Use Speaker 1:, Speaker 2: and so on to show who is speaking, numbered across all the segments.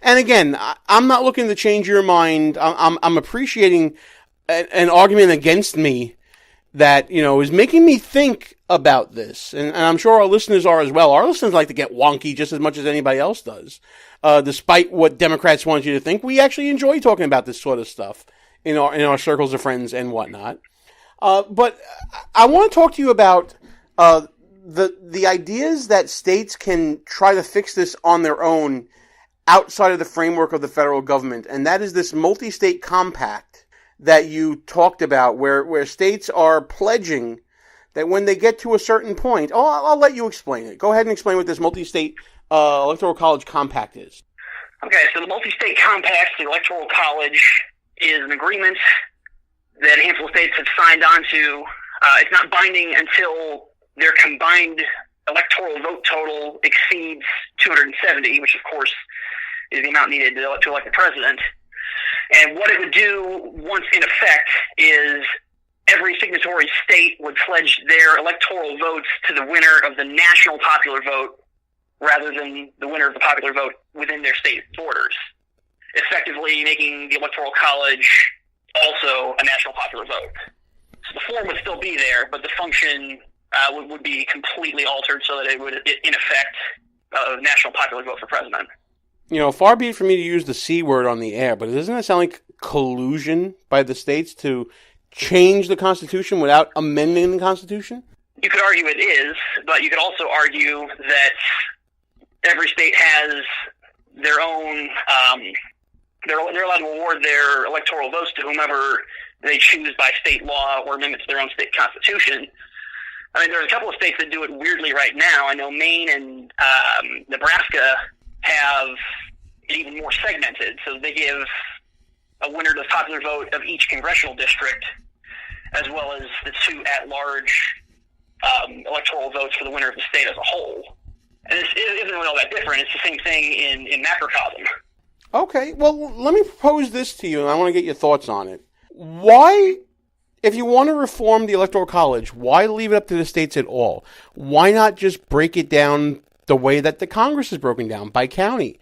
Speaker 1: And again, I'm not looking to change your mind. I'm appreciating an argument against me that, is making me think about this. And I'm sure our listeners are as well. Our listeners like to get wonky just as much as anybody else does. Despite what Democrats want you to think, we actually enjoy talking about this sort of stuff in our circles of friends and whatnot. But I want to talk to you about the ideas that states can try to fix this on their own outside of the framework of the federal government. And that is this multi-state compact that you talked about, where states are pledging that when they get to a certain point, I'll let you explain it. Go ahead and explain what this multi-state Electoral College compact is.
Speaker 2: Okay, so the multi-state compact, the Electoral College, is an agreement that a handful of states have signed on to. It's not binding until their combined electoral vote total exceeds 270, which of course is the amount needed to elect the president. And what it would do once in effect is every signatory state would pledge their electoral votes to the winner of the national popular vote rather than the winner of the popular vote within their state borders, effectively making the Electoral College also a national popular vote. So the form would still be there, but the function would be completely altered so that it would, in effect, a national popular vote for president.
Speaker 1: Far be it for me to use the C word on the air, but doesn't that sound like collusion by the states to change the Constitution without amending the Constitution?
Speaker 2: You could argue it is, but you could also argue that every state has their own, they're allowed to award their electoral votes to whomever they choose by state law or amendment to their own state constitution. I mean, there's a couple of states that do it weirdly right now. I know Maine and Nebraska have it even more segmented, so they give a winner to the popular vote of each congressional district, as well as the two at-large electoral votes for the winner of the state as a whole. And it isn't really all that different. It's the same thing in macrocosm.
Speaker 1: Okay, well, let me propose this to you, and I want to get your thoughts on it. Why, if you want to reform the Electoral College, why leave it up to the states at all? Why not just break it down the way that the Congress is broken down, by county?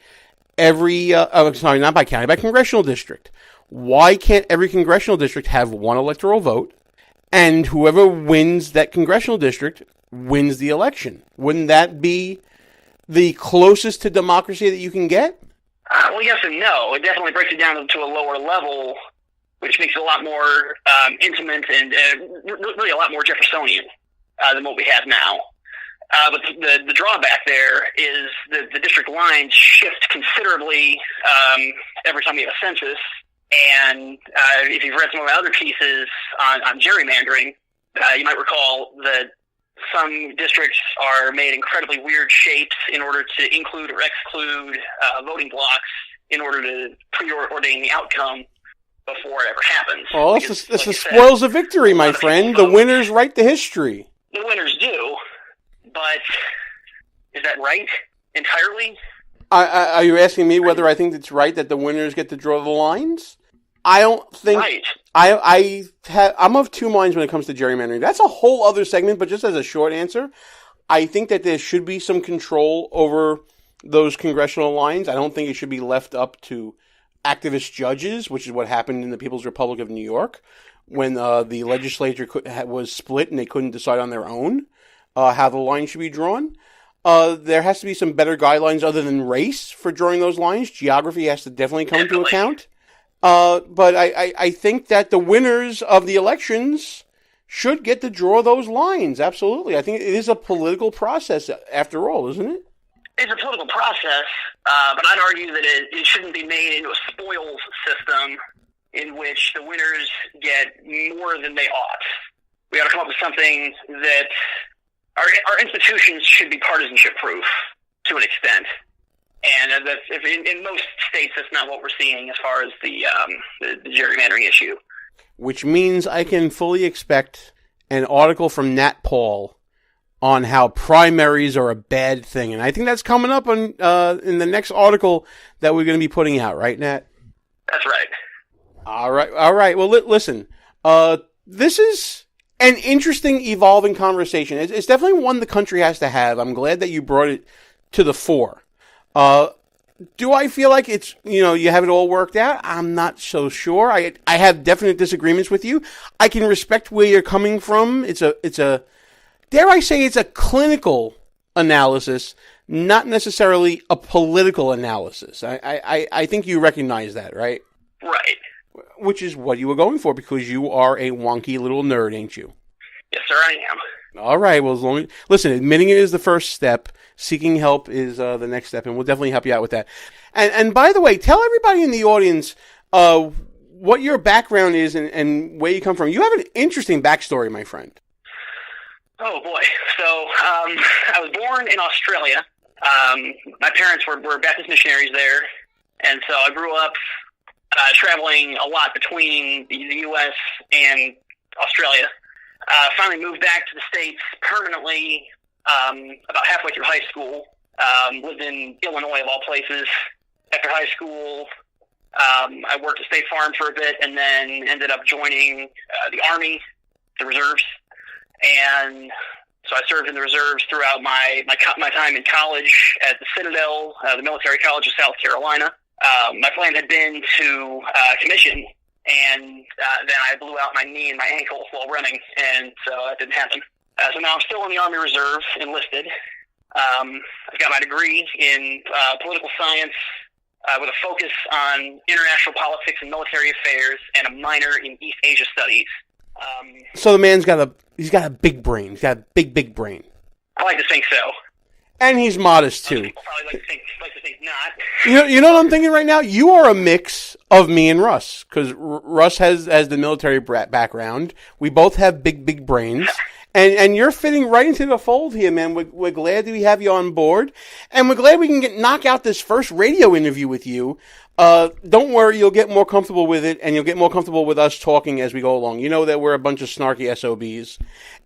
Speaker 1: Not by county, by congressional district. Why can't every congressional district have one electoral vote, and whoever wins that congressional district wins the election? Wouldn't that be the closest to democracy that you can get?
Speaker 2: Well, yes and no. It definitely breaks it down to a lower level, which makes it a lot more intimate and really a lot more Jeffersonian than what we have now. But the drawback there is the district lines shift considerably every time you have a census. And if you've read some of my other pieces on gerrymandering, you might recall that some districts are made incredibly weird shapes in order to include or exclude voting blocks in order to preordain the outcome before it ever happens.
Speaker 1: Well, this is spoils of victory, my friend. The winners write the history.
Speaker 2: The winners do, but is that right entirely?
Speaker 1: Are you asking me whether I think it's right that the winners get to draw the lines? I don't think...
Speaker 2: Right.
Speaker 1: I'm of two minds when it comes to gerrymandering. That's a whole other segment, but just as a short answer, I think that there should be some control over those congressional lines. I don't think it should be left up to activist judges, which is what happened in the People's Republic of New York when the legislature was split and they couldn't decide on their own how the line should be drawn. There has to be some better guidelines other than race for drawing those lines. Geography has to definitely come into account. But I think that the winners of the elections should get to draw those lines. Absolutely. I think it is a political process after all, isn't it?
Speaker 2: It's a political process, but I'd argue that it shouldn't be made into a spoils system in which the winners get more than they ought. We got to come up with something that our institutions should be partisanship proof to an extent. And that's, in most states, that's not what we're seeing as far as the gerrymandering issue.
Speaker 1: Which means I can fully expect an article from Nat Paul on how primaries are a bad thing. And I think that's coming up in the next article that we're going to be putting out, right, Nat?
Speaker 2: That's right.
Speaker 1: All right. Well, listen, this is an interesting, evolving conversation. It's definitely one the country has to have. I'm glad that you brought it to the fore. Do I feel like it's, you have it all worked out? I'm not so sure. I have definite disagreements with you. I can respect where you're coming from. It's a dare I say it's a clinical analysis, not necessarily a political analysis. I think you recognize that, right?
Speaker 2: Right.
Speaker 1: Which is what you were going for, because you are a wonky little nerd, ain't you?
Speaker 2: Yes, sir, I am.
Speaker 1: All right. Well, listen, admitting it is the first step. Seeking help is the next step, and we'll definitely help you out with that. And by the way, tell everybody in the audience what your background is and where you come from. You have an interesting backstory, my friend.
Speaker 2: Oh, boy. So I was born in Australia. My parents were Baptist missionaries there, and so I grew up traveling a lot between the U.S. and Australia. Finally moved back to the States permanently about halfway through high school. Lived in Illinois, of all places. After high school, I worked at State Farm for a bit, and then ended up joining the Army, the reserves. And so I served in the reserves throughout my time in college at the Citadel, the Military College of South Carolina. My plan had been to commission, and then I blew out my knee and my ankle while running, and so that didn't happen. So now I'm still in the Army Reserve, enlisted. I've got my degree in political science with a focus on international politics and military affairs, and a minor in East Asia studies.
Speaker 1: So the man's got a big brain. He's got a big brain.
Speaker 2: I like to think so.
Speaker 1: And he's modest too.
Speaker 2: People probably like to think not.
Speaker 1: You know what I'm thinking right now? You are a mix of me and Russ, because Russ has the military background. We both have big brains. And you're fitting right into the fold here, man. We're glad that we have you on board, and we're glad we can knock out this first radio interview with you. Don't worry, you'll get more comfortable with it, and you'll get more comfortable with us talking as we go along. You know that we're a bunch of snarky SOBs,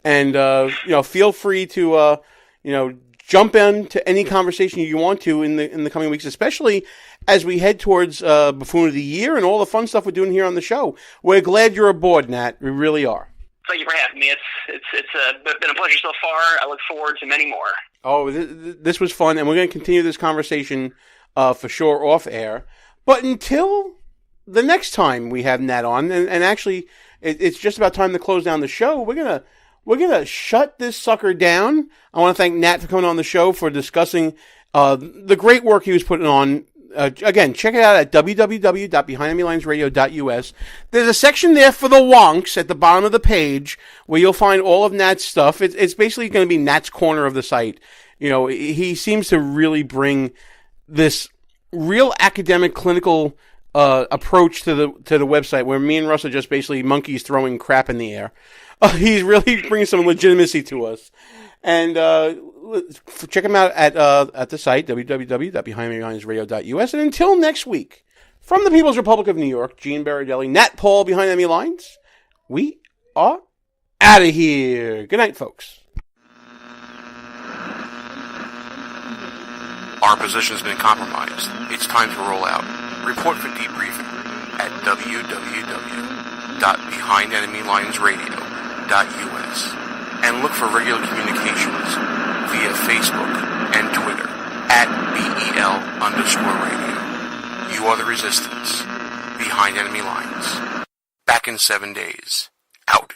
Speaker 1: and feel free to jump into any conversation you want to in the coming weeks, especially as we head towards Buffoon of the Year and all the fun stuff we're doing here on the show. We're glad you're aboard, Nat. We really are.
Speaker 2: Thank you for having me. It's been a pleasure so far. I look forward to many more.
Speaker 1: Oh, this was fun, and we're going to continue this conversation for sure off air. But until the next time we have Nat on, and actually it's just about time to close down the show, we're gonna shut this sucker down. I want to thank Nat for coming on the show, for discussing the great work he was putting on. Again, check it out at www.behindenemylinesradio.us. There's a section there for the wonks at the bottom of the page where you'll find all of Nat's stuff. It's basically going to be Nat's corner of the site. He seems to really bring this real academic, clinical approach to the website, where me and Russ are just basically monkeys throwing crap in the air. He's really bringing some legitimacy to us. And check him out at the site, www.behindenemylinesradio.us. And until next week, from the People's Republic of New York, Gene Baradelli, Nat Paul, Behind Enemy Lines, we are out of here. Good night, folks.
Speaker 3: Our position has been compromised. It's time to roll out. Report for debriefing at www.behindenemylinesradio.us. And look for regular communications via Facebook and Twitter at BEL_radio. You are the resistance. Behind Enemy Lines. Back in 7 days. Out.